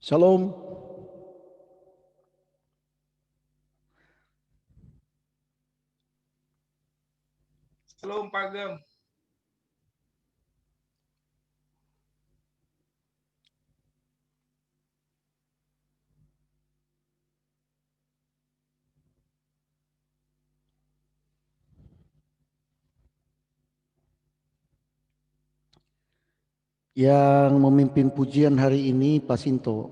Shalom. Shalom Pak Gem. Yang memimpin pujian hari ini Pak Sinto.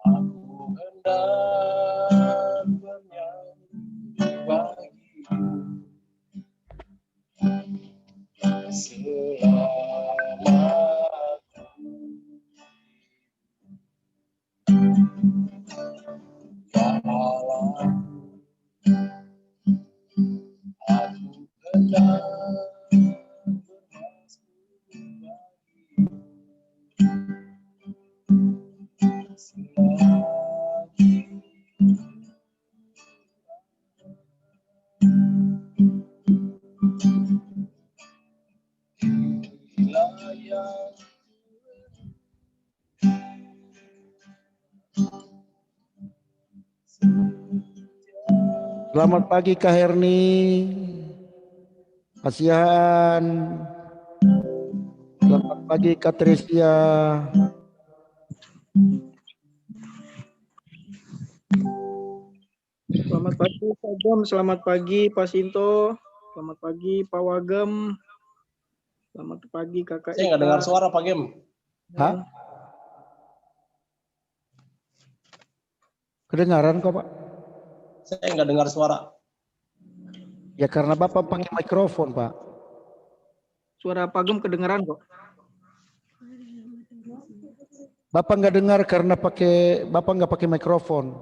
Aku hendak bernyanyi bagimu selama malam. Aku hendak bermasmur bagimu selagi wilayah. Selamat pagi Kak Herni, Kasihan. Selamat pagi Kak Tresia. Selamat pagi Pak Gem, selamat pagi Pak Sinto, selamat pagi Pak Wagem, selamat pagi Kakak Saya nggak dengar suara Pak Gem. Hah? Kedengaran kok Pak? Saya nggak dengar suara. Ya karena Bapak pakai mikrofon Pak. Suara Pak Gem kedengaran kok. Bapak nggak dengar karena Bapak nggak pakai mikrofon.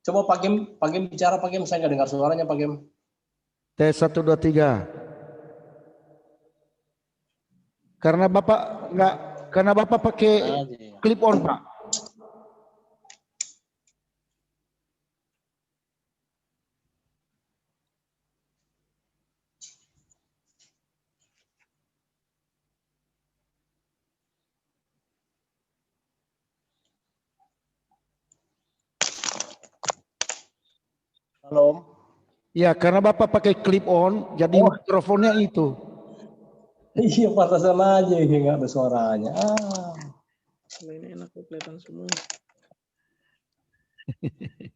Coba Pak Gem bicara Pak Gem. Saya nggak dengar suaranya Pak Gem. Tes 1 2 3. Karena Bapak pakai clip on Pak. Halo. Ya karena Bapak pakai clip on, jadi mikrofonnya itu. Iya pantasan aja nggak ada suaranya. Ini enak kelihatan semua.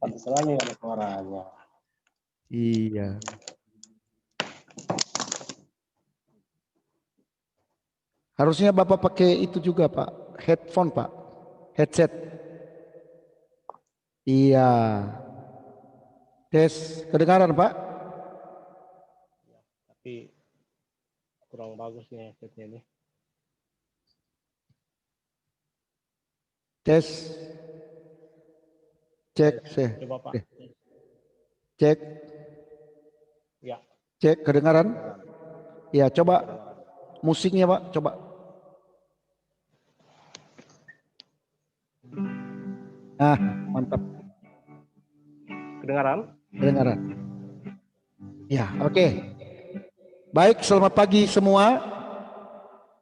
Pantasan aja nggak ada suaranya. Iya. Harusnya Bapak pakai itu juga Pak, headphone Pak, headset. Iya. Tes, kedengaran Pak? Tapi kurang bagus nih headsetnya ini. Tes. Cek, Coba Pak. Cek. Ya. Cek, kedengaran? Ya, coba musiknya Pak, coba. Nah, mantap. Kedengaran? Kedengaran. Ya, oke. Baik, selamat pagi semua.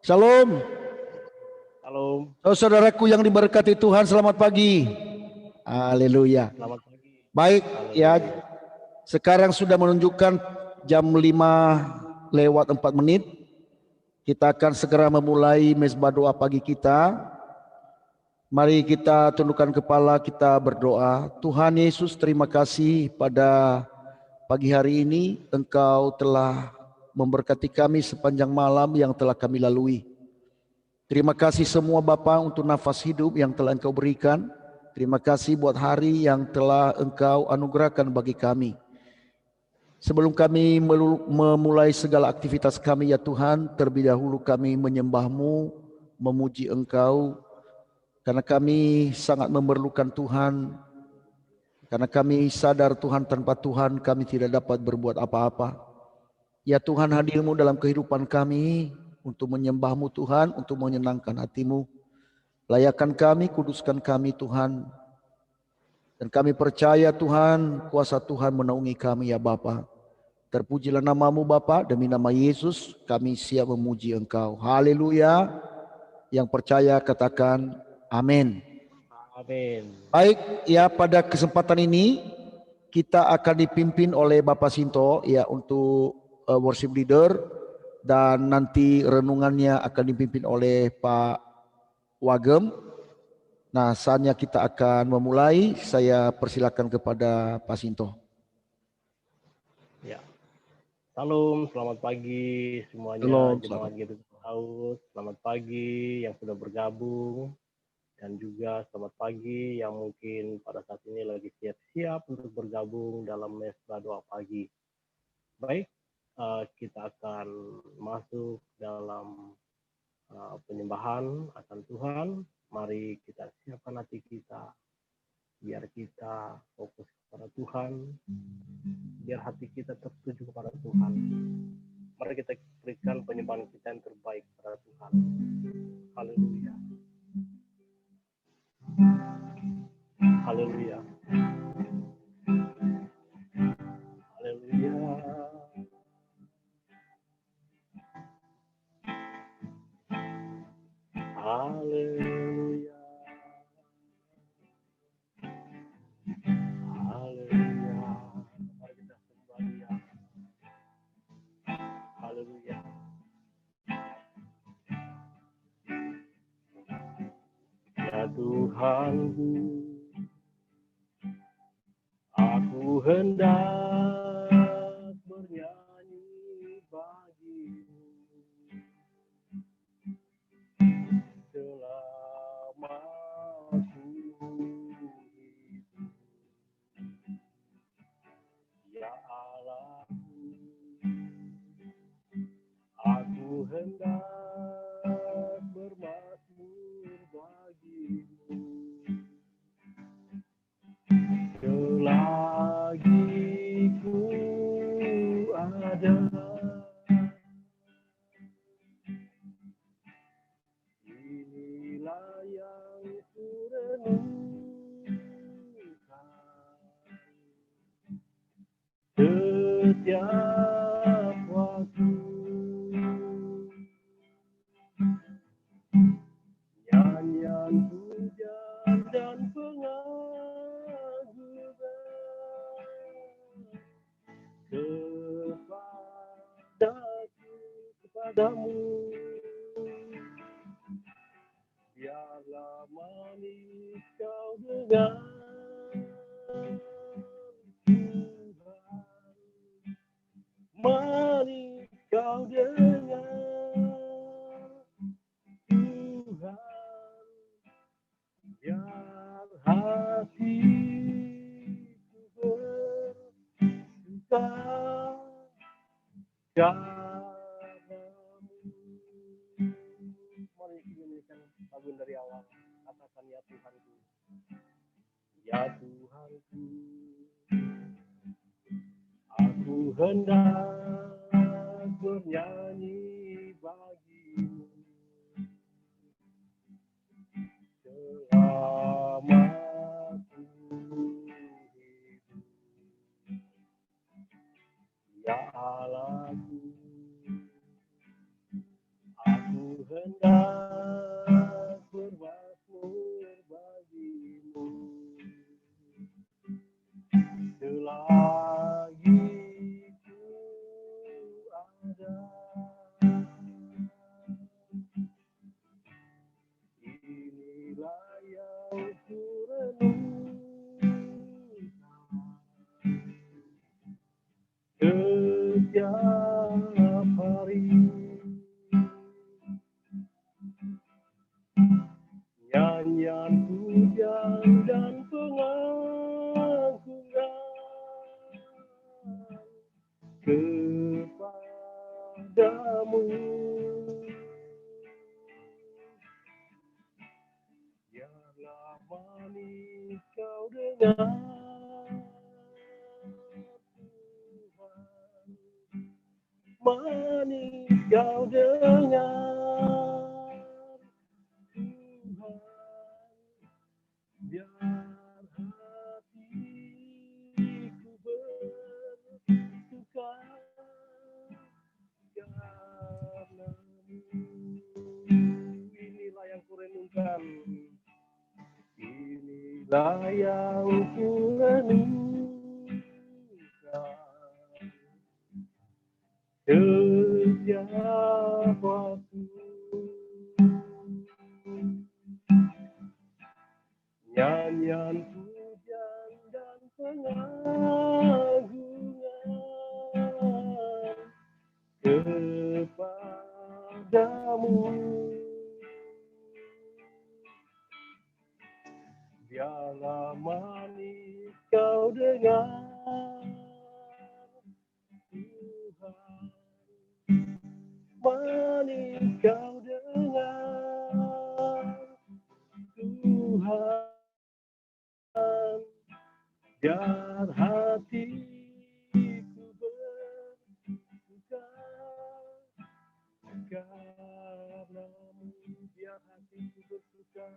Shalom. Halo. Saudaraku yang diberkati Tuhan, selamat pagi. Haleluya. Selamat pagi. Baik, ya. Sekarang sudah menunjukkan jam 5:04. Kita akan segera memulai mezbah doa pagi kita. Mari kita tundukkan kepala, kita berdoa. Tuhan Yesus, terima kasih pada pagi hari ini Engkau telah memberkati kami sepanjang malam yang telah kami lalui. Terima kasih semua Bapa untuk nafas hidup yang telah Engkau berikan. Terima kasih buat hari yang telah Engkau anugerahkan bagi kami. Sebelum kami memulai segala aktivitas kami ya Tuhan, terlebih dahulu kami menyembah-Mu, memuji Engkau, karena kami sangat memerlukan Tuhan Karena kami sadar Tuhan, tanpa Tuhan kami tidak dapat berbuat apa-apa. Ya Tuhan, hadir-Mu dalam kehidupan kami untuk menyembah-Mu Tuhan, untuk menyenangkan hati-Mu. Layakan kami, kuduskan kami Tuhan. Dan kami percaya Tuhan, kuasa Tuhan menaungi kami ya Bapa. Terpujilah nama-Mu Bapa, demi nama Yesus kami siap memuji Engkau. Haleluya. Yang percaya katakan amin. Amin. Baik, ya pada kesempatan ini kita akan dipimpin oleh Bapak Sinto ya untuk worship leader, dan nanti renungannya akan dipimpin oleh Pak Wagem. Nah, saatnya kita akan memulai. Saya persilakan kepada Pak Sinto. Ya. Salam, selamat pagi semuanya. Shalom, Jemaat GBI Laut. Selamat pagi yang sudah bergabung, dan juga selamat pagi yang mungkin pada saat ini lagi siap-siap untuk bergabung dalam mesbah doa pagi. Baik, kita akan masuk dalam penyembahan akan Tuhan. Mari kita siapkan hati kita, biar kita fokus kepada Tuhan, biar hati kita tertuju kepada Tuhan. Mari kita berikan penyembahan kita yang terbaik kepada Tuhan. Haleluya. Haleluya. Haleluya. Haleluya. Haleluya. Mari kita sembah Dia. Haleluya. Ya Tuhanku, aku hendak bernyanyi bagi-Mu selama ku hidup. Ya Allahku, aku hendak bermazmur bagi-Mu selagi ku ada. Inilah yang ku renungkan setiap waktu. Nyanyian pujian dan pengagungan kepadamu, biarlah manis kau dengar Tuhan, manis kau dengar Tuhan, biar hatiku bersuka kepadamu. Mari kita nyanyikan lagu dari awal. Katakan ya Tuhanku, ya Tuhanku, aku hendak bernyanyi bagi-Mu selama ku hidup. Ya Allahku, aku hendak bermazmur bagi-Mu selagi ku ada. Inilah yang ku renungkan setiap hari. Nyanyian pujian dan pengagungan kepadamu, biarlah manis kau dengar manis kau dengar Tuhan, biar hatiku bersuka karenamu. Inilah yang kurenungkan, inilah yang kurenungkan, setiap waktu nyanyian pujian dan pengagungan kepadamu. Biarlah manis kau dengar Tuhan, manis kau dengar Tuhan, biar hatiku bersuka karenamu, biar hatiku bersuka,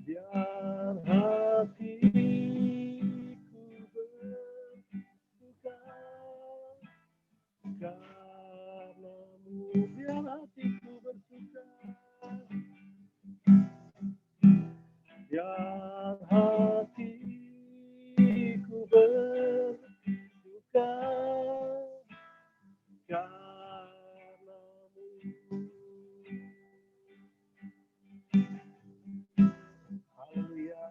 biar hatiku bersuka karenamu, biar hatiku bersuka, biar hatiku bersuka karenamu. Haleluya,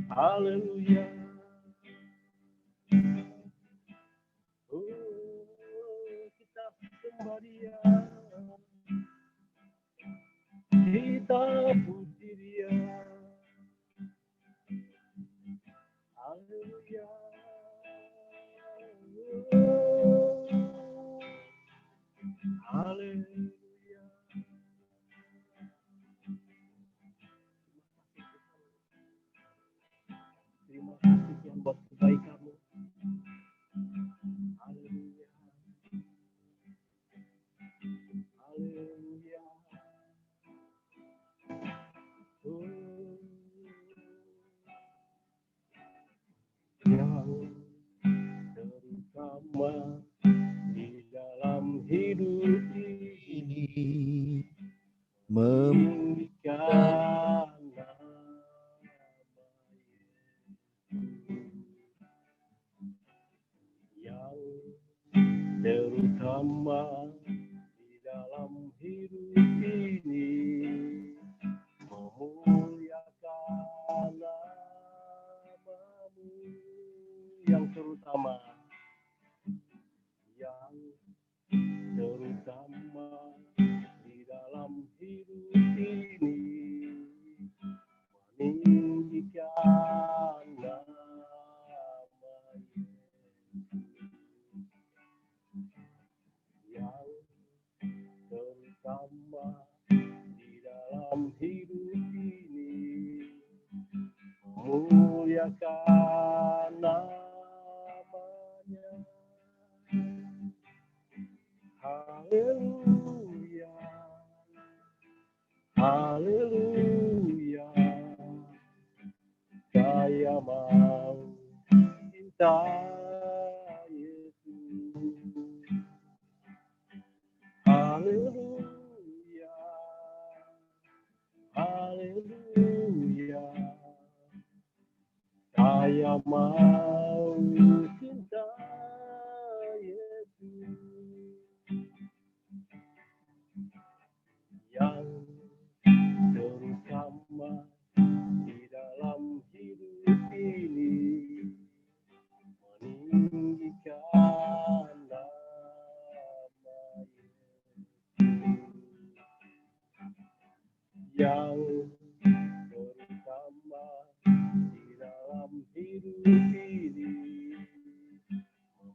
haleluya. Oh, kita sembah Dia, kita puji Dia. Haleluya. Oh, haleluya. Terima kasih Tuhan buat kebaikan-Mu. Haleluya. Haleluya. Oh, yang terutama di dalam hidup ini meninggikan nama Yesus. Yang terutama di dalam hidup ini memuliakan nama-Mu. Yang terutama, yang terutama di dalam hidup ini meninggikan nama Yesus. Yang terutama di dalam hidup ini memuliakan nama-Nya. Haleluya, haleluya. Saya mau cinta Yesus. Haleluya, haleluya. Saya mau cinta Yesus. Yang terutama di dalam hidup ini meninggikan nama Yesus. Yang terutama di dalam hidup ini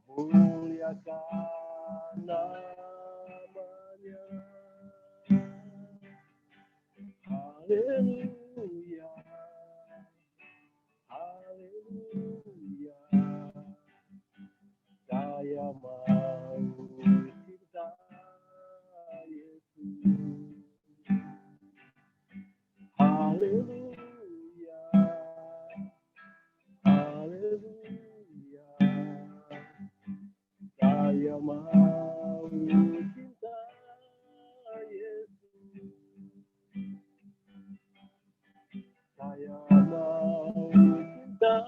memuliakan nama-Nya. Haleluya, haleluya. saya mau cinta Yesus. Haleluya, haleluya, saya mau cinta Yesus. Saya mau cinta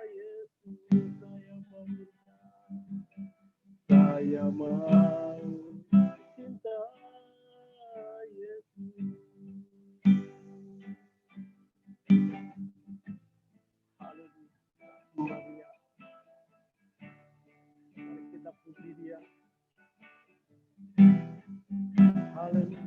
Yesus. Saya mau cinta Yesus. Haleluya. Mari kita puji Dia. Haleluya.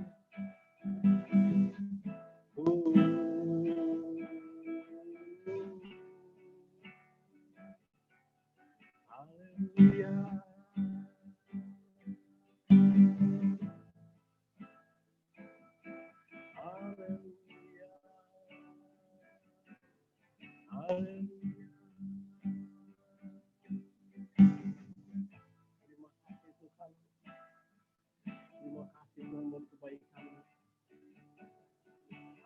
Haleluya. Haleluya. Haleluya. Terima kasih Tuhan. Terima kasih Tuhan buat kebaikan-Mu.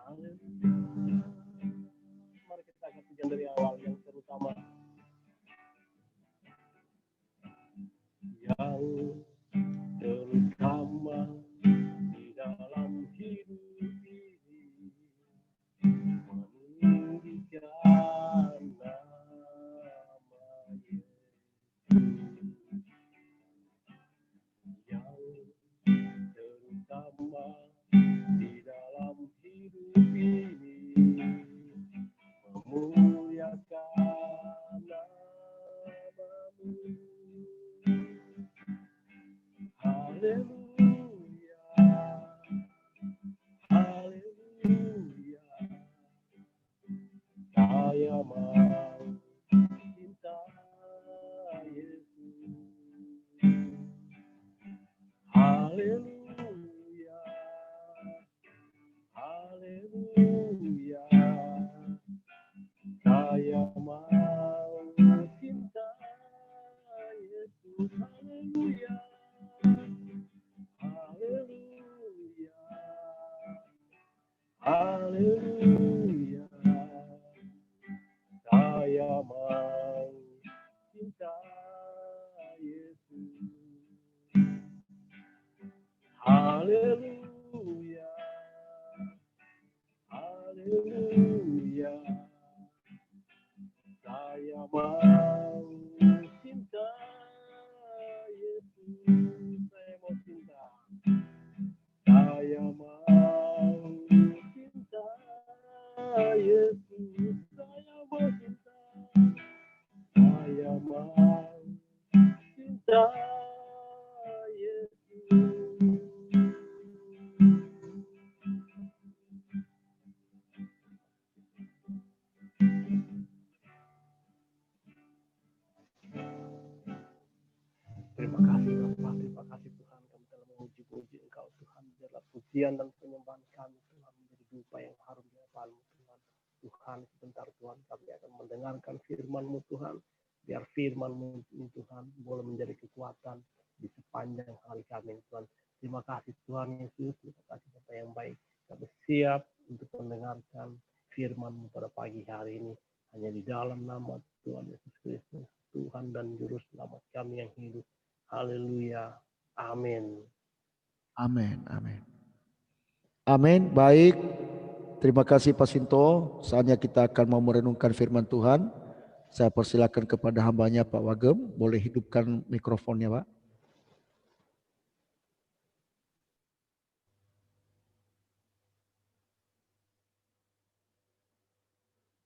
Haleluya. Mari kita angkat pujian dari awal yang terutama. Yang terutama di dalam hidup ini meninggikan nama Yesus. Yang terutama di dalam hidup ini memuliakan nama-Mu. Haleluya, haleluya, saya mau cinta Yesus. Haleluya, haleluya, saya mau cinta Yesus. Haleluya. Haleluya, haleluya, saya mau cinta Yesus. Haleluya, haleluya, saya mau cinta Yesus. Saya mau cinta. Saya mau cinta Yesus. Saya mau cinta. Saya mau cinta Yesus. Terima kasih Bapak, terima kasih Tuhan, kami telah memuji-puji Engkau Tuhan, biarlah pujian dan penyembahan kami Tuhan menjadi dupa yang harum di hadapan-Mu Tuhan. Tuhan, sebentar Tuhan, kami akan mendengarkan firman-Mu Tuhan, biar firman-Mu ini Tuhan boleh menjadi kekuatan di sepanjang hari kami Tuhan. Terima kasih Tuhan Yesus, terima kasih Bapa yang baik, kami siap untuk mendengarkan firman-Mu pada pagi hari ini, hanya di dalam nama Tuhan Yesus Kristus, Tuhan dan Juru Selamat kami yang hidup. Haleluya. Amin. Amin, amin. Amin, baik. Terima kasih Pak Sinto. Saatnya kita akan mau merenungkan firman Tuhan. Saya persilakan kepada hambanya Pak Wagem. Boleh hidupkan mikrofonnya Pak.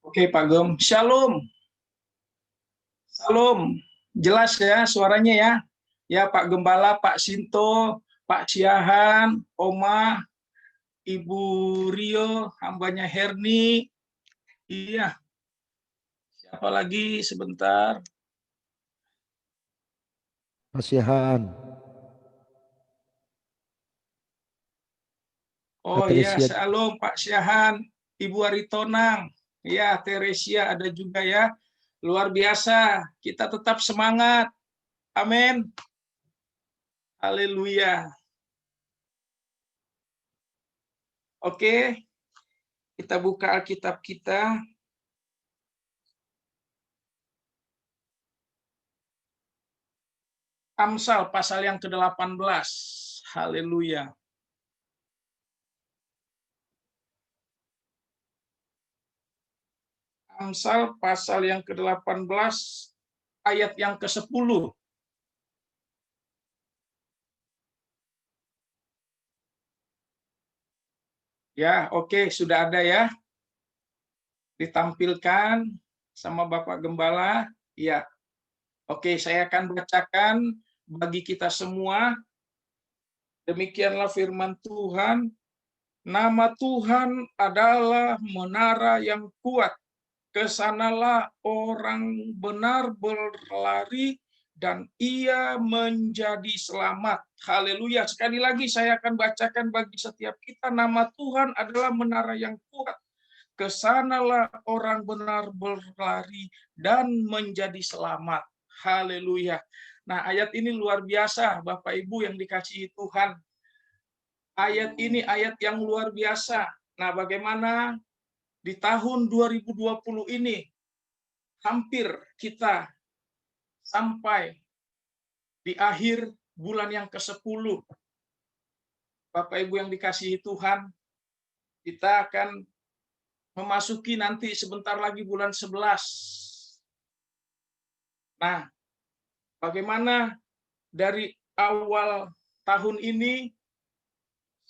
Oke Pak Gem, Shalom. Salam, jelas ya suaranya ya. Ya Pak Gembala, Pak Sinto, Pak Siahan, Oma, Ibu Rio, hambanya Herni. Iya. Siapa lagi sebentar? Pak Siahan. Oh iya, shalom Pak Siahan, Ibu Aritonang. Ya, Teresia ada juga ya. Luar biasa, kita tetap semangat. Amin. Haleluya. Oke, kita buka Alkitab kita. Amsal pasal yang ke-18. Haleluya. Amsal pasal yang ke-18 ayat yang ke-10. Ya, oke, sudah ada ya. Ditampilkan sama Bapak Gembala. Ya. Oke, saya akan bacakan bagi kita semua. Demikianlah firman Tuhan. Nama Tuhan adalah menara yang kuat. Kesanalah orang benar berlari dan ia menjadi selamat. Haleluya. Sekali lagi saya akan bacakan bagi setiap kita. Nama Tuhan adalah menara yang kuat. Kesanalah orang benar berlari dan menjadi selamat. Haleluya. Nah, ayat ini luar biasa, Bapak Ibu yang dikasihi Tuhan. Ayat ini ayat yang luar biasa. Nah, bagaimana di tahun 2020 ini hampir kita sampai di akhir bulan yang ke-10. Bapak Ibu yang dikasihi Tuhan, kita akan memasuki nanti sebentar lagi bulan 11. Nah, bagaimana dari awal tahun ini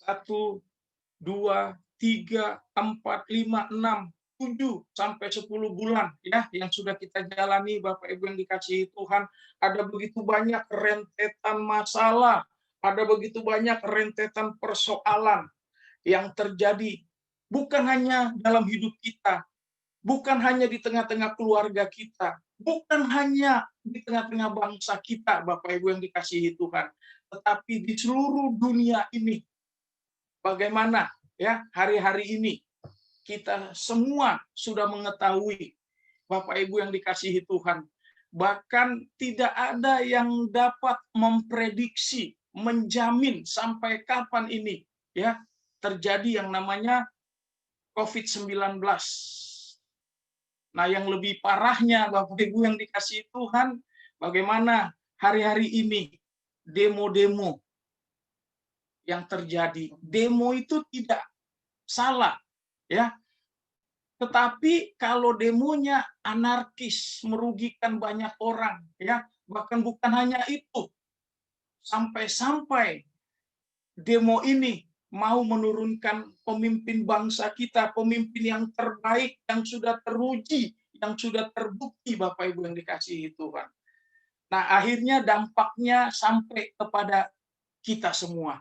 1, 2, 3, 4, 5, 6, 7 sampai 10 bulan ya yang sudah kita jalani Bapak Ibu yang dikasihi Tuhan. Ada begitu banyak rentetan masalah, ada begitu banyak rentetan persoalan yang terjadi bukan hanya dalam hidup kita, bukan hanya di tengah-tengah keluarga kita, bukan hanya di tengah-tengah bangsa kita, Bapak Ibu yang dikasihi Tuhan, tetapi di seluruh dunia ini. Bagaimana ya hari-hari ini kita semua sudah mengetahui, Bapak Ibu yang dikasihi Tuhan, bahkan tidak ada yang dapat memprediksi, menjamin sampai kapan ini ya terjadi yang namanya COVID-19. Nah, yang lebih parahnya Bapak Ibu yang dikasihi Tuhan, bagaimana hari-hari ini demo-demo yang terjadi. Demo itu tidak salah, ya. Tetapi kalau demonya anarkis, merugikan banyak orang, ya, bahkan bukan hanya itu. Sampai-sampai demo ini mau menurunkan pemimpin bangsa kita, pemimpin yang terbaik, yang sudah teruji, yang sudah terbukti, Bapak Ibu yang dikasihi Tuhan. Nah, akhirnya dampaknya sampai kepada kita semua.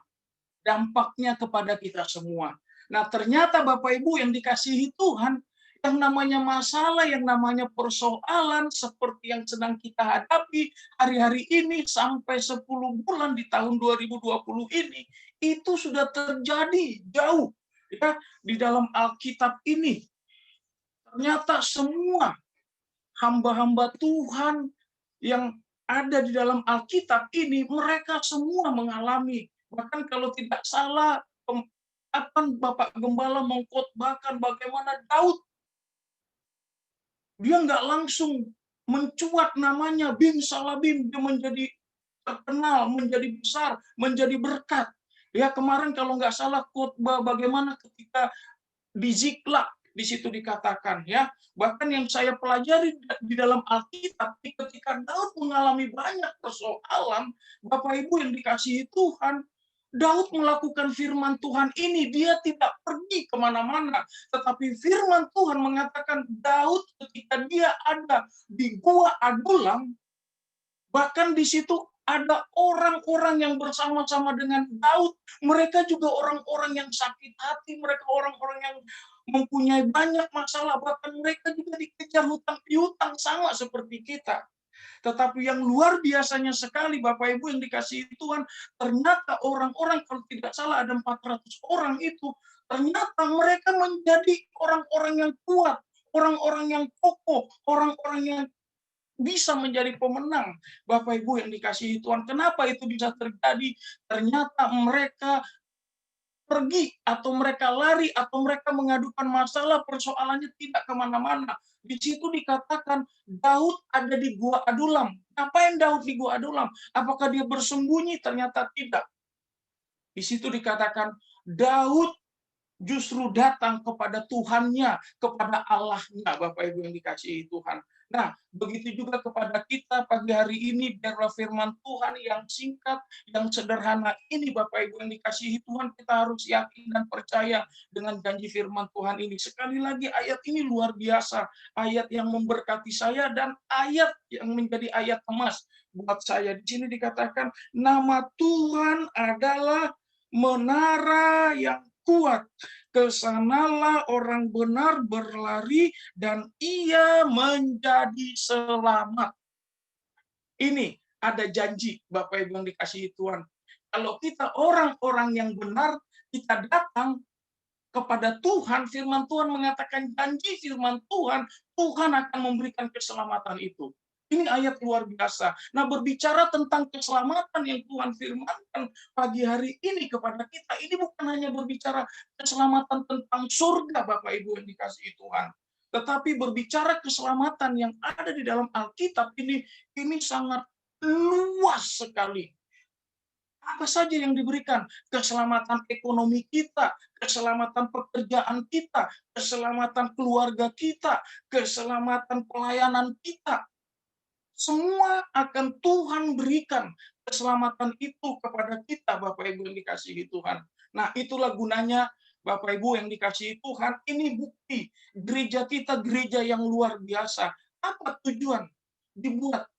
Dampaknya kepada kita semua. Nah, ternyata Bapak Ibu yang dikasihi Tuhan, yang namanya masalah, yang namanya persoalan seperti yang sedang kita hadapi hari-hari ini sampai 10 bulan di tahun 2020 ini, itu sudah terjadi jauh ya di dalam Alkitab ini. Ternyata semua hamba-hamba Tuhan yang ada di dalam Alkitab ini, mereka semua mengalami. Bahkan kalau tidak salah, Bapak Gembala mengkhotbahkan bagaimana Daud, dia nggak langsung mencuat namanya Bim Salabim, dia menjadi terkenal, menjadi besar, menjadi berkat. Ya, kemarin kalau nggak salah khotbah bagaimana ketika di Ziklag, di situ dikatakan ya, bahkan yang saya pelajari di dalam Alkitab, ketika Daud mengalami banyak persoalan, Bapak Ibu yang dikasihi Tuhan, Daud melakukan firman Tuhan ini, dia tidak pergi kemana-mana, tetapi firman Tuhan mengatakan Daud ketika dia ada di Gua Adulam, bahkan di situ ada orang-orang yang bersama-sama dengan Daud, mereka juga orang-orang yang sakit hati, mereka orang-orang yang mempunyai banyak masalah, bahkan mereka juga dikejar hutang piutang sama seperti kita. Tetapi yang luar biasanya sekali Bapak Ibu yang dikasihi Tuhan, ternyata orang-orang, kalau tidak salah ada 400 orang itu, ternyata mereka menjadi orang-orang yang kuat, orang-orang yang kokoh, orang-orang yang bisa menjadi pemenang. Bapak Ibu yang dikasihi Tuhan, kenapa itu bisa terjadi? Ternyata mereka pergi atau mereka lari atau mereka mengadukan masalah, persoalannya tidak kemana-mana. Di situ dikatakan Daud ada di Gua Adulam. Ngapain Daud di Gua Adulam? Apakah dia bersembunyi? Ternyata tidak. Di situ dikatakan Daud justru datang kepada Tuhannya, kepada Allahnya, Bapak Ibu yang dikasihi Tuhan. Nah, begitu juga kepada kita pagi hari ini, biarlah firman Tuhan yang singkat, yang sederhana ini, Bapak Ibu yang dikasihi Tuhan, kita harus yakin dan percaya dengan janji firman Tuhan ini. Sekali lagi, ayat ini luar biasa, ayat yang memberkati saya dan ayat yang menjadi ayat emas buat saya. Di sini dikatakan, nama Tuhan adalah menara yang kuat. Kesanalah orang benar berlari dan ia menjadi selamat. Ini ada janji, Bapak Ibu yang dikasihi Tuhan. Kalau kita orang-orang yang benar, kita datang kepada Tuhan, firman Tuhan mengatakan janji firman Tuhan, Tuhan akan memberikan keselamatan itu. Ini ayat luar biasa. Nah, berbicara tentang keselamatan yang Tuhan firmankan pagi hari ini kepada kita, ini bukan hanya berbicara keselamatan tentang surga, Bapak Ibu yang dikasihi Tuhan. Tetapi berbicara keselamatan yang ada di dalam Alkitab ini sangat luas sekali. Apa saja yang diberikan? Keselamatan ekonomi kita, keselamatan pekerjaan kita, keselamatan keluarga kita, keselamatan pelayanan kita. Semua akan Tuhan berikan keselamatan itu kepada kita, Bapak Ibu yang dikasihi Tuhan. Nah, itulah gunanya Bapak Ibu yang dikasihi Tuhan. Ini bukti gereja kita gereja yang luar biasa. Apa tujuan dibuat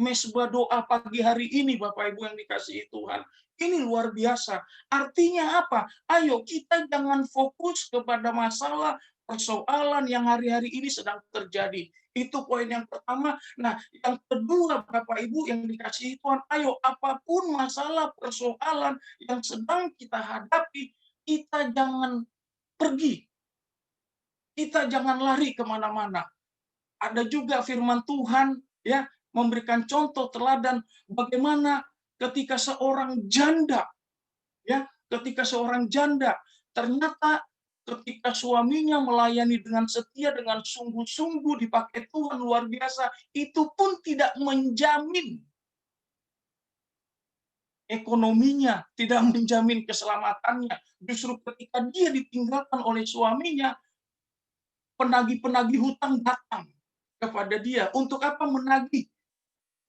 mesbah doa pagi hari ini, Bapak Ibu yang dikasihi Tuhan? Ini luar biasa. Artinya apa? Ayo kita jangan fokus kepada masalah persoalan yang hari-hari ini sedang terjadi. Itu poin yang pertama. Nah, yang kedua, Bapak Ibu yang dikasihi Tuhan, ayo apapun masalah persoalan yang sedang kita hadapi, kita jangan pergi. Kita jangan lari kemana-mana. Ada juga firman Tuhan ya memberikan contoh teladan bagaimana ketika seorang janda ternyata ketika suaminya melayani dengan setia, dengan sungguh-sungguh dipakai Tuhan luar biasa, itu pun tidak menjamin ekonominya, tidak menjamin keselamatannya. Justru ketika dia ditinggalkan oleh suaminya, penagih-penagih hutang datang kepada dia. Untuk apa? Menagih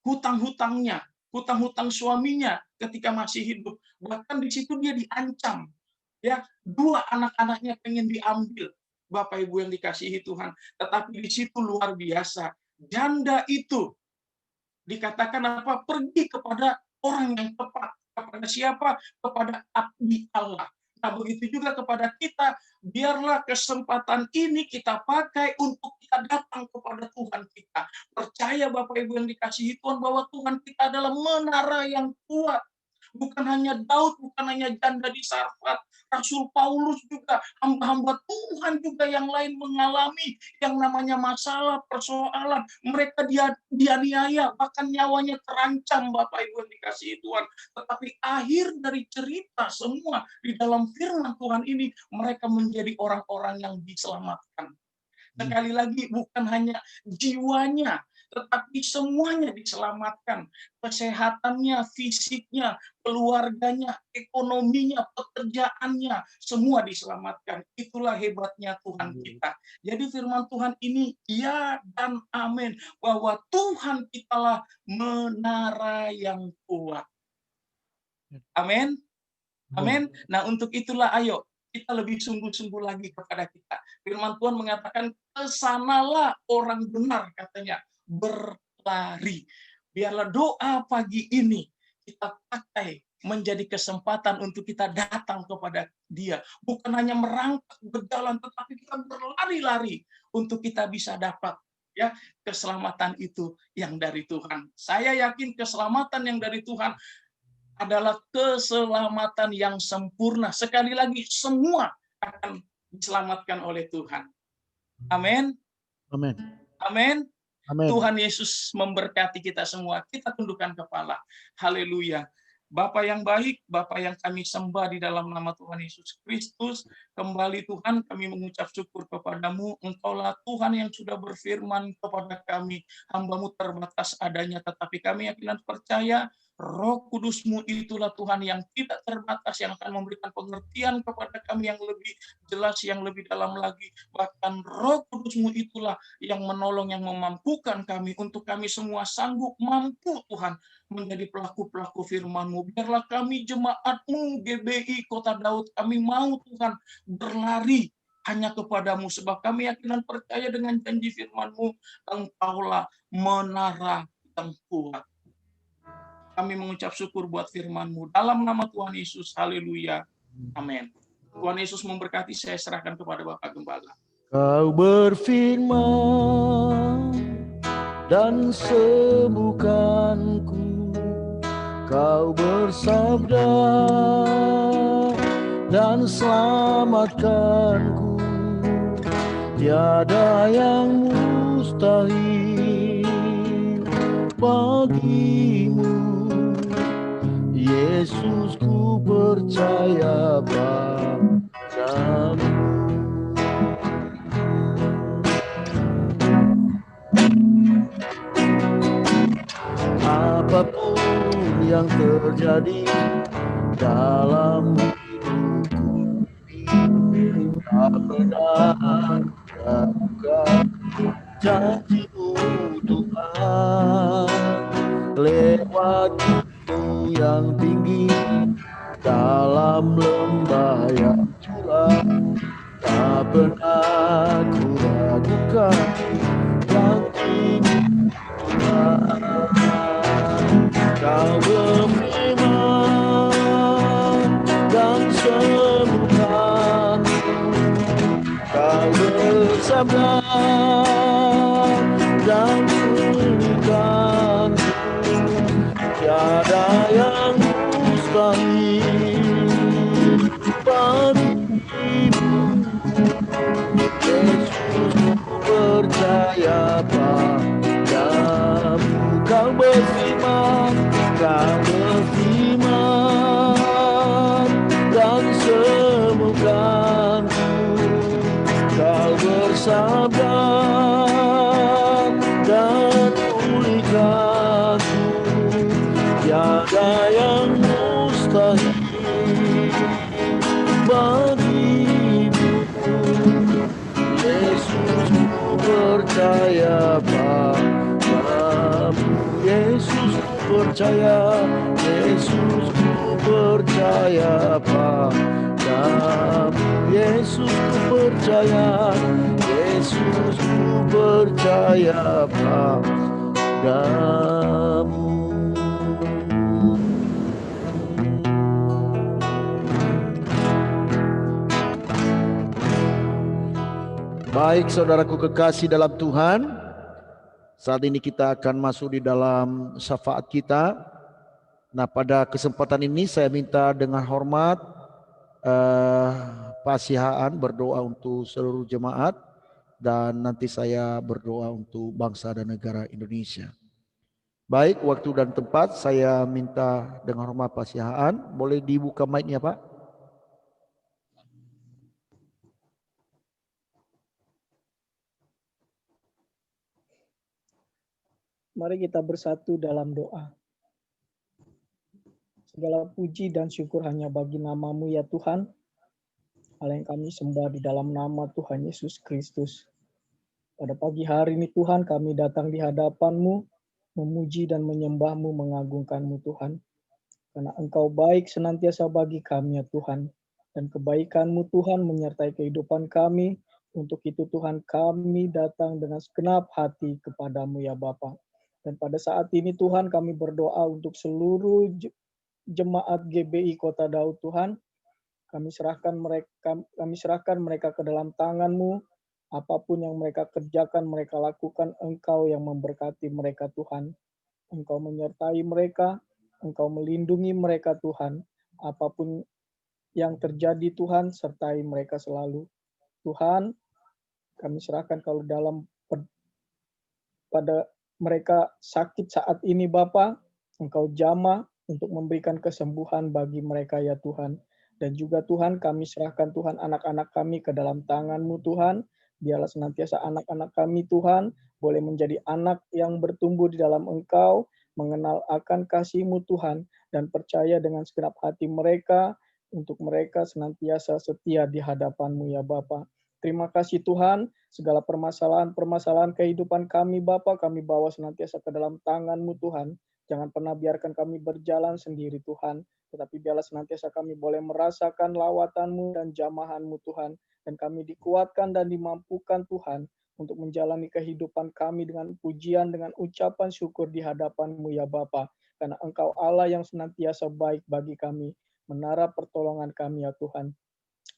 hutang-hutangnya, hutang-hutang suaminya ketika masih hidup. Bahkan di situ dia diancam. Ya, 2 anak-anaknya pengen diambil, Bapak Ibu yang dikasihi Tuhan. Tetapi di situ luar biasa. Janda itu dikatakan apa? Pergi kepada orang yang tepat. Kepada siapa? Kepada abdi Allah. Nah, begitu juga kepada kita. Biarlah kesempatan ini kita pakai untuk kita datang kepada Tuhan kita. Percaya Bapak Ibu yang dikasihi Tuhan bahwa Tuhan kita adalah menara yang kuat. Bukan hanya Daud, bukan hanya janda di Sarfat, Rasul Paulus juga, hamba-hamba Tuhan juga yang lain mengalami yang namanya masalah, persoalan. Mereka dianiaya, bahkan nyawanya terancam, Bapak Ibu yang dikasihi Tuhan. Tetapi akhir dari cerita semua di dalam firman Tuhan ini, mereka menjadi orang-orang yang diselamatkan. Sekali lagi, bukan hanya jiwanya, tetapi semuanya diselamatkan. Kesehatannya, fisiknya, keluarganya, ekonominya, pekerjaannya, semua diselamatkan. Itulah hebatnya Tuhan kita. Jadi firman Tuhan ini ya dan amin. Bahwa Tuhan kitalah menara yang kuat. Amin. Amin. Nah, untuk itulah ayo kita lebih sungguh-sungguh lagi kepada kita. Firman Tuhan mengatakan, kesanalah orang benar, katanya, berlari. Biarlah doa pagi ini kita pakai menjadi kesempatan untuk kita datang kepada Dia. Bukan hanya merangkak berjalan, tetapi kita berlari-lari untuk kita bisa dapat ya keselamatan itu yang dari Tuhan. Saya yakin keselamatan yang dari Tuhan adalah keselamatan yang sempurna. Sekali lagi, semua akan diselamatkan oleh Tuhan. Amin. Amin. Amin. Amin. Tuhan Yesus memberkati kita semua. Kita tundukkan kepala. Haleluya. Bapa yang baik, Bapa yang kami sembah di dalam nama Tuhan Yesus Kristus, kembali Tuhan kami mengucap syukur kepadamu. Engkaulah Tuhan yang sudah berfirman kepada kami, hamba-Mu terbatas adanya, tetapi kami yakin dan percaya Roh Kudus-Mu itulah Tuhan yang tidak terbatas, yang akan memberikan pengertian kepada kami yang lebih jelas, yang lebih dalam lagi. Bahkan Roh Kudus-Mu itulah yang menolong, yang memampukan kami untuk kami semua sanggup mampu Tuhan menjadi pelaku-pelaku firman-Mu. Biarlah kami jemaat-Mu GBI Kota Daud, kami mau Tuhan berlari hanya kepadamu, sebab kami yakin dan percaya dengan janji firman-Mu, Engkaulah menara yang kuat. Kami mengucap syukur buat firman-Mu. Dalam nama Tuhan Yesus, haleluya. Amin. Tuhan Yesus memberkati, saya serahkan kepada Bapak Gembala. Kau berfirman dan sembuhkanku, Kau bersabda dan selamatkanku. Tiada yang mustahil bagimu, Yesus, ku percaya padamu. Apapun yang terjadi dalam hidupku, tak pernah ragukan janji-Mu Tuhan. Lewat gunung yang tinggi, dalam lembah yang curam, tak pernah ku ragukan janji-Mu Tuhan. Kau berfirman dan sembuhkan, Kau bersabda dan pulihkan. Tiada yang mustahil bagimu, Yesus, ku percaya padamu. Kau berfirman dan sembuhkanku, Kau bersabda dan pulihkanku. Tiada yang mustahil bagimu, Yesus, ku percaya padamu. Yesus, ku percaya, Yesus, ku percaya padamu. Yesus, ku percaya, Yesus, ku percaya padamu. Baik, saudaraku kekasih dalam Tuhan, saat ini kita akan masuk di dalam syafaat kita. Nah, pada kesempatan ini saya minta dengan hormat Pak Sihaan berdoa untuk seluruh jemaat, dan nanti saya berdoa untuk bangsa dan negara Indonesia. Baik, waktu dan tempat saya minta dengan hormat Pak Sihaan. Boleh dibuka mic-nya, Pak? Mari kita bersatu dalam doa. Segala puji dan syukur hanya bagi nama-Mu ya Tuhan. Allah yang kami sembah di dalam nama Tuhan Yesus Kristus. Pada pagi hari ini Tuhan, kami datang di hadapan-Mu, memuji dan menyembah-Mu, mengagungkan-Mu Tuhan. Karena Engkau baik senantiasa bagi kami ya Tuhan. Dan kebaikan-Mu Tuhan menyertai kehidupan kami. Untuk itu Tuhan, kami datang dengan segenap hati kepada-Mu ya Bapa. Dan pada saat ini Tuhan, kami berdoa untuk seluruh jemaat GBI Kota Daud Tuhan. Kami serahkan mereka ke dalam tangan-Mu. Apapun yang mereka kerjakan, mereka lakukan, Engkau yang memberkati mereka Tuhan. Engkau menyertai mereka, Engkau melindungi mereka Tuhan. Apapun yang terjadi Tuhan, sertai mereka selalu. Tuhan, kami serahkan kalau dalam pada mereka sakit saat ini Bapa, Engkau jamah untuk memberikan kesembuhan bagi mereka ya Tuhan. Dan juga Tuhan kami serahkan Tuhan anak-anak kami ke dalam tangan-Mu Tuhan. Biarlah senantiasa anak-anak kami Tuhan boleh menjadi anak yang bertumbuh di dalam Engkau, mengenal akan kasih-Mu Tuhan, dan percaya dengan segenap hati mereka untuk mereka senantiasa setia di hadapan-Mu ya Bapa. Terima kasih Tuhan, segala permasalahan-permasalahan kehidupan kami Bapa, kami bawa senantiasa ke dalam tangan-Mu Tuhan. Jangan pernah biarkan kami berjalan sendiri Tuhan, tetapi biarlah senantiasa kami boleh merasakan lawatan-Mu dan jamahan-Mu Tuhan, dan kami dikuatkan dan dimampukan Tuhan untuk menjalani kehidupan kami dengan pujian, dengan ucapan syukur di hadapan-Mu ya Bapa, karena Engkau Allah yang senantiasa baik bagi kami, menara pertolongan kami ya Tuhan.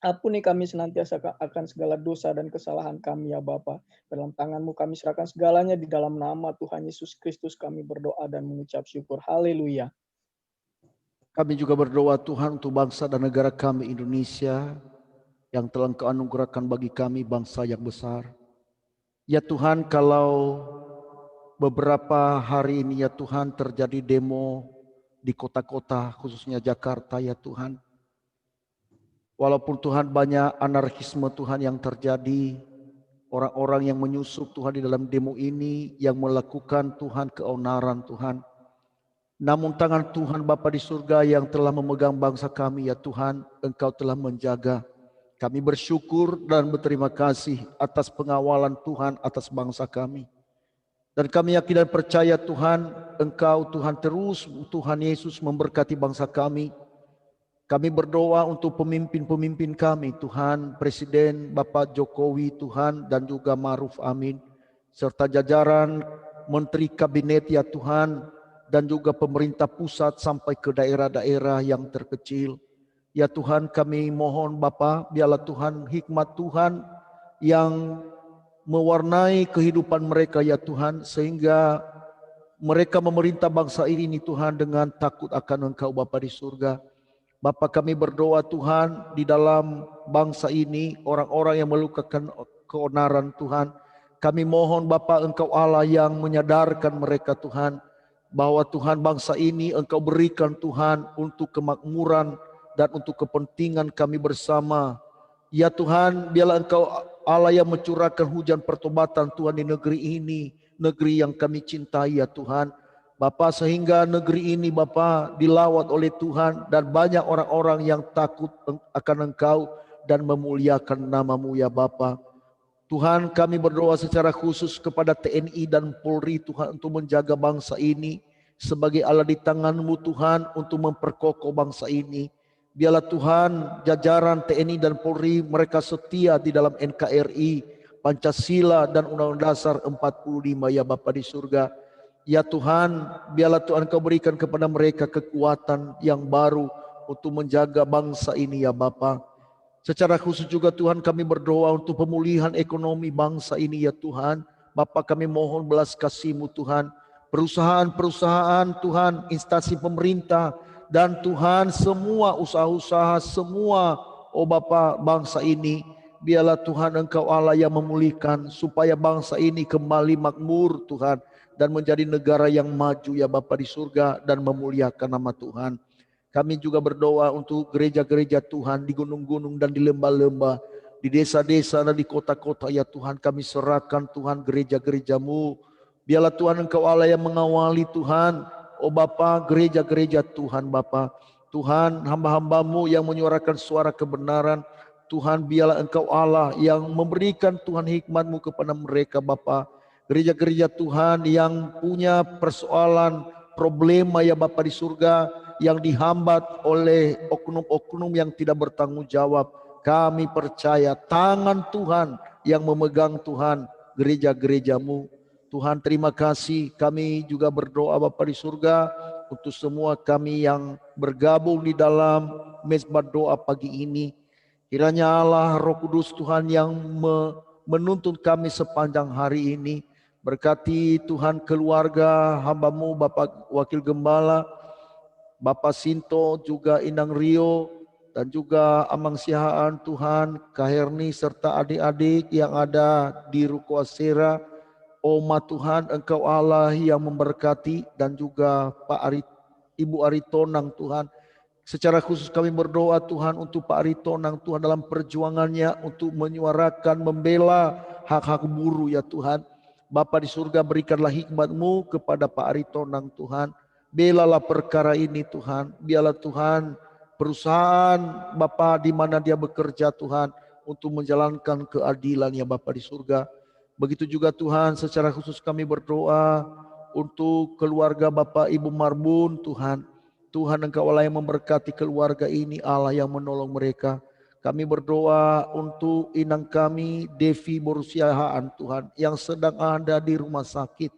Ampuni kami senantiasa akan segala dosa dan kesalahan kami ya Bapa. Dalam tangan-Mu kami serahkan segalanya, di dalam nama Tuhan Yesus Kristus kami berdoa dan mengucap syukur. Haleluya. Kami juga berdoa Tuhan untuk bangsa dan negara kami Indonesia yang telah Engkau anugerahkan bagi kami, bangsa yang besar. Ya Tuhan, kalau beberapa hari ini ya Tuhan terjadi demo di kota-kota khususnya Jakarta ya Tuhan. Walaupun Tuhan banyak anarkisme Tuhan yang terjadi, orang-orang yang menyusup Tuhan di dalam demo ini yang melakukan Tuhan keonaran Tuhan. Namun tangan Tuhan Bapa di surga yang telah memegang bangsa kami ya Tuhan, Engkau telah menjaga. Kami bersyukur dan berterima kasih atas pengawalan Tuhan atas bangsa kami. Dan kami yakin dan percaya Tuhan, Engkau Tuhan terus Tuhan Yesus memberkati bangsa kami. Kami berdoa untuk pemimpin-pemimpin kami, Tuhan, Presiden Bapak Jokowi, Tuhan, dan juga Ma'ruf Amin, serta jajaran Menteri Kabinet ya Tuhan, dan juga pemerintah pusat sampai ke daerah-daerah yang terkecil. Ya Tuhan, kami mohon Bapa, biarlah Tuhan hikmat Tuhan yang mewarnai kehidupan mereka ya Tuhan, sehingga mereka memerintah bangsa ini Tuhan dengan takut akan Engkau Bapa di surga. Bapa, kami berdoa Tuhan di dalam bangsa ini, orang-orang yang melakukan keonaran Tuhan, kami mohon Bapa Engkau Allah yang menyadarkan mereka Tuhan, bahwa Tuhan bangsa ini Engkau berikan Tuhan untuk kemakmuran dan untuk kepentingan kami bersama. Ya Tuhan, biarlah Engkau Allah yang mencurahkan hujan pertobatan Tuhan di negeri ini, negeri yang kami cintai ya Tuhan. Bapa, sehingga negeri ini Bapa dilawat oleh Tuhan dan banyak orang-orang yang takut akan Engkau dan memuliakan nama-Mu ya Bapa. Tuhan, kami berdoa secara khusus kepada TNI dan Polri Tuhan untuk menjaga bangsa ini sebagai alat di tangan-Mu Tuhan untuk memperkokoh bangsa ini. Biarlah Tuhan jajaran TNI dan Polri mereka setia di dalam NKRI, Pancasila dan Undang-Undang Dasar 45 ya Bapa di surga. Ya Tuhan, biarlah Tuhan Kau berikan kepada mereka kekuatan yang baru untuk menjaga bangsa ini ya Bapa. Secara khusus juga Tuhan kami berdoa untuk pemulihan ekonomi bangsa ini ya Tuhan. Bapa, kami mohon belas kasih-Mu Tuhan. Perusahaan-perusahaan Tuhan, instansi pemerintah, dan Tuhan semua usaha-usaha, semua Bapa bangsa ini, biarlah Tuhan Engkau Allah yang memulihkan supaya bangsa ini kembali makmur Tuhan, dan menjadi negara yang maju ya Bapa di surga dan memuliakan nama Tuhan. Kami juga berdoa untuk gereja-gereja Tuhan di gunung-gunung dan di lembah-lembah, di desa-desa dan di kota-kota ya Tuhan. Kami serahkan Tuhan gereja-gereja-Mu. Biarlah Tuhan Engkau Allah yang mengawali Tuhan, Bapa, gereja-gereja Tuhan Bapa. Tuhan, hamba-hamba-Mu yang menyuarakan suara kebenaran. Tuhan, biarlah Engkau Allah yang memberikan Tuhan hikmat-Mu kepada mereka Bapa. Gereja-gereja Tuhan yang punya persoalan, problema ya Bapa di surga, yang dihambat oleh oknum-oknum yang tidak bertanggung jawab. Kami percaya tangan Tuhan yang memegang Tuhan gereja-gereja-Mu. Tuhan, terima kasih. Kami juga berdoa Bapa di surga untuk semua kami yang bergabung di dalam mezbah doa pagi ini. Kiranya Allah Roh Kudus Tuhan yang menuntun kami sepanjang hari ini. Berkati Tuhan keluarga hamba-Mu, Bapak Wakil Gembala, Bapak Sinto, juga Inang Rio, dan juga Amang Sihaan Tuhan, Kak Herni, serta adik-adik yang ada di Ruko Asera. Oma Tuhan, Engkau Allah yang memberkati, dan juga Ibu Aritonang Tuhan. Secara khusus kami berdoa Tuhan untuk Pak Aritonang Tuhan dalam perjuangannya untuk menyuarakan, membela hak-hak buruh ya Tuhan. Bapa di surga, berikanlah hikmat-Mu kepada Pak Aritonang Tuhan. Belalah perkara ini Tuhan. Biarlah Tuhan perusahaan Bapa di mana dia bekerja Tuhan untuk menjalankan keadilan ya Bapa di surga. Begitu juga Tuhan, secara khusus kami berdoa untuk keluarga Bapak Ibu Marbun Tuhan. Tuhan Engkau Allah yang memberkati keluarga ini, Allah yang menolong mereka. Kami berdoa untuk inang kami Devi Borusiahaan Tuhan yang sedang ada di rumah sakit.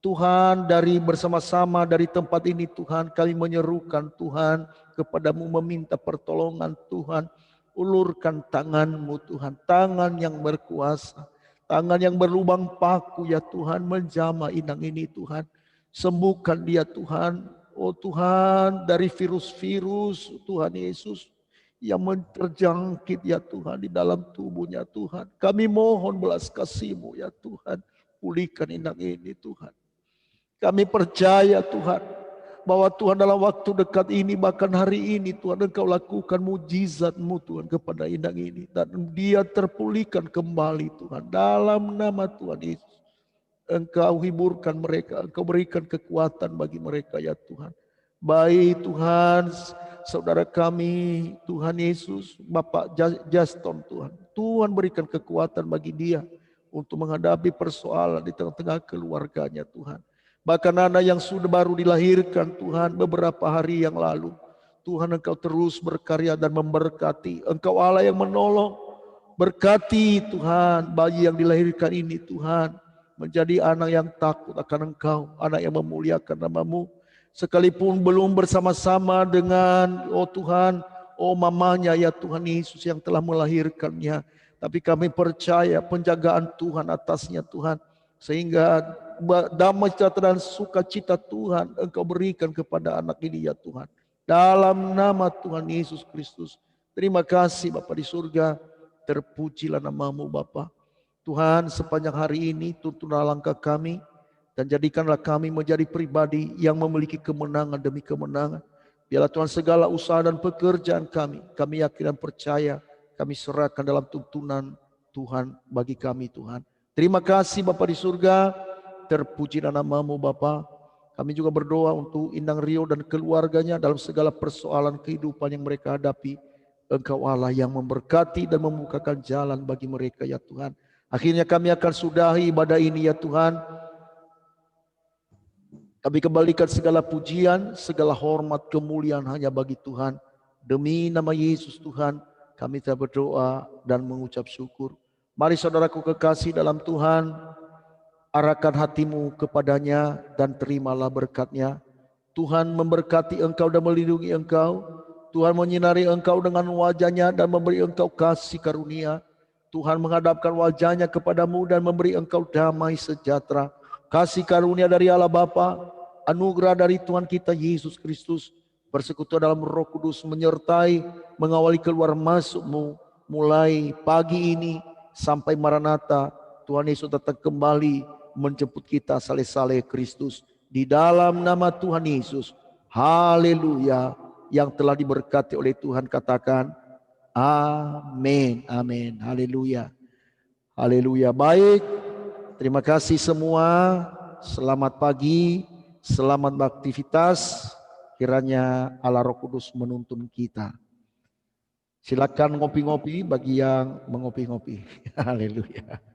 Tuhan, dari bersama-sama dari tempat ini Tuhan, kami menyerukan Tuhan kepadamu meminta pertolongan Tuhan. Ulurkan tangan-Mu Tuhan, tangan yang berkuasa. Tangan yang berlubang paku ya Tuhan, menjamah inang ini Tuhan. Sembuhkan dia Tuhan. Oh Tuhan, dari virus-virus Tuhan Yesus yang terjangkit ya Tuhan di dalam tubuhnya Tuhan. Kami mohon belas kasih-Mu ya Tuhan. Pulihkan inang ini Tuhan. Kami percaya Tuhan bahwa Tuhan dalam waktu dekat ini, bahkan hari ini Tuhan Engkau lakukan mujizat-Mu Tuhan kepada inang ini. Dan dia terpulihkan kembali Tuhan. Dalam nama Tuhan Yesus. Engkau hiburkan mereka. Engkau berikan kekuatan bagi mereka ya Tuhan. Baik Tuhan, saudara kami Tuhan Yesus, Bapak Juston Tuhan. Tuhan berikan kekuatan bagi dia untuk menghadapi persoalan di tengah-tengah keluarganya Tuhan. Bahkan anak yang sudah baru dilahirkan Tuhan beberapa hari yang lalu. Tuhan Engkau terus berkarya dan memberkati. Engkau Allah yang menolong. Berkati Tuhan bayi yang dilahirkan ini Tuhan. Menjadi anak yang takut akan Engkau. Anak yang memuliakan nama-Mu. Sekalipun belum bersama-sama dengan Tuhan, mamanya ya Tuhan Yesus yang telah melahirkannya. Tapi kami percaya penjagaan Tuhan atasnya Tuhan. Sehingga damai sejahtera dan sukacita Tuhan Engkau berikan kepada anak ini ya Tuhan. Dalam nama Tuhan Yesus Kristus. Terima kasih Bapa di surga. Terpujilah nama-Mu Bapa. Tuhan, sepanjang hari ini tuntunlah langkah kami. Dan jadikanlah kami menjadi pribadi yang memiliki kemenangan demi kemenangan. Biarlah Tuhan segala usaha dan pekerjaan kami yakin dan percaya. Kami serahkan dalam tuntunan Tuhan bagi kami Tuhan. Terima kasih Bapa di surga. Terpujilah nama-Mu Bapa. Kami juga berdoa untuk Inang Rio dan keluarganya dalam segala persoalan kehidupan yang mereka hadapi. Engkau Allah yang memberkati dan membukakan jalan bagi mereka ya Tuhan. Akhirnya kami akan sudahi ibadah ini ya Tuhan. Kami kembalikan segala pujian, segala hormat, kemuliaan hanya bagi Tuhan. Demi nama Yesus Tuhan, kami telah berdoa dan mengucap syukur. Mari saudaraku kekasih dalam Tuhan, arahkan hatimu kepadanya dan terimalah berkatnya. Tuhan memberkati engkau dan melindungi engkau. Tuhan menyinari engkau dengan wajahnya dan memberi engkau kasih karunia. Tuhan menghadapkan wajahnya kepadamu dan memberi engkau damai sejahtera. Kasih karunia dari Allah Bapa, anugerah dari Tuhan kita Yesus Kristus, bersekutu dalam Roh Kudus menyertai, mengawali keluar masukmu mulai pagi ini sampai Maranatha. Tuhan Yesus datang kembali menjemput kita saleh-saleh Kristus. Di dalam nama Tuhan Yesus, haleluya, yang telah diberkati oleh Tuhan katakan amin, amin, haleluya, haleluya. Baik, terima kasih semua, selamat pagi, selamat beraktivitas, kiranya Allah Roh Kudus menuntun kita. Silakan ngopi-ngopi bagi yang mengopi-ngopi. Haleluya.